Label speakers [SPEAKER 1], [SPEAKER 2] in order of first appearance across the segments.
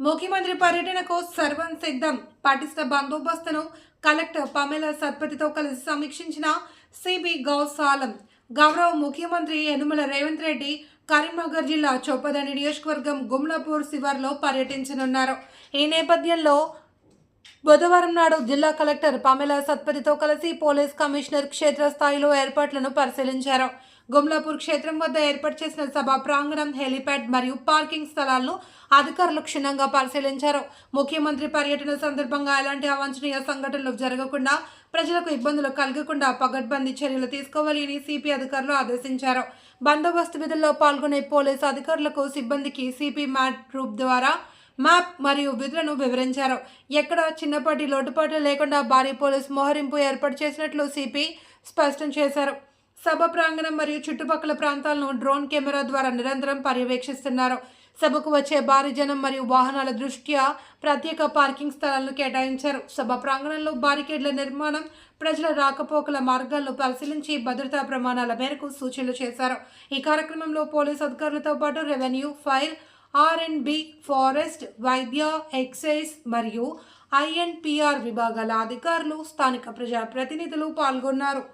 [SPEAKER 1] ముఖ్యమంత్రి పర్యటనకు సర్వం సిద్ధం. పటిష్ట బందోబస్తును కలెక్టర్ పమేలా సత్పతితో కలిసి సమీక్షించిన సిబి గౌసాలం. గౌరవ ముఖ్యమంత్రి యనుమల రేవంత్ రెడ్డి కరీంనగర్ జిల్లా చొప్పదండి నియోజకవర్గం గుమ్లాపూర్ శివార్లో పర్యటించనున్నారు. ఈ నేపథ్యంలో బుధవారం నాడు జిల్లా కలెక్టర్ పమేలా సత్పతితో కలిసి పోలీస్ కమిషనర్ క్షేత్రస్థాయిలో ఏర్పాట్లను పరిశీలించారు. గుమ్లాపూర్ క్షేత్రం వద్ద ఏర్పాటు చేసిన సభా ప్రాంగణం, హెలిప్యాడ్ మరియు పార్కింగ్ స్థలాలను అధికారులు క్షుణ్ణంగా పరిశీలించారు. ముఖ్యమంత్రి పర్యటన సందర్భంగా ఎలాంటి అవాంఛనీయ సంఘటనలు జరగకుండా, ప్రజలకు ఇబ్బందులు కలగకుండా పకడ్బందీ చర్యలు తీసుకోవాలి అని సిపి అధికారులు ఆదేశించారు. బందోబస్తు విధుల్లో పాల్గొనే పోలీసు అధికారులకు, సిబ్బందికి సిపి మ్యాట్ గ్రూప్ ద్వారా మ్యాప్ మరియు విధులను వివరించారు. ఎక్కడ చిన్నపాటి లోటుపాట్లు లేకుండా భారీ పోలీస్ మోహరింపు ఏర్పాటు చేసినట్లు సిపి స్పష్టం చేశారు. సభ ప్రాంగణం మరియు చుట్టుపక్కల ప్రాంతాలను డ్రోన్ కెమెరా ద్వారా నిరంతరం పర్యవేక్షిస్తున్నారు. సభకు వచ్చే భారీ జనం మరియు వాహనాల దృష్ట్యా ప్రత్యేక పార్కింగ్ స్థలాలను కేటాయించారు. సభ ప్రాంగణంలో బారికేడ్ల నిర్మాణం, ప్రజల రాకపోకల మార్గాలను పరిశీలించి భద్రతా ప్రమాణాల మేరకు సూచనలు చేశారు. ఈ కార్యక్రమంలో పోలీస్ అధికారులతో పాటు రెవెన్యూ, ఫైర్, R&B, ఫారెస్ట్, వైద్య, ఎక్సైజ్ మరియు INPR విభాగాల అధికారులు, స్థానిక ప్రజా ప్రతినిధులు పాల్గొన్నారు.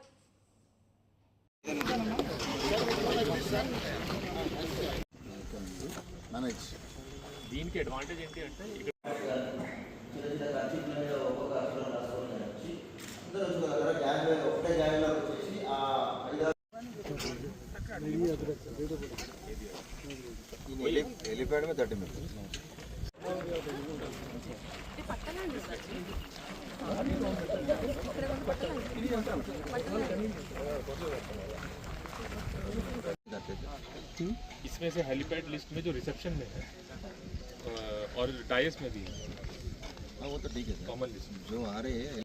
[SPEAKER 2] దీనికి అడ్వాంటేజ్ ఏంటి అంటే
[SPEAKER 3] हेलीपैड में 30 मिनट
[SPEAKER 2] इसमें से हेलीपैड लिस्ट में जो रिसेप्शन में है और टायर्स में भी है।
[SPEAKER 3] हाँ वो तो ठीक है,
[SPEAKER 2] कॉमन लिस्ट
[SPEAKER 3] जो आ रहे हैं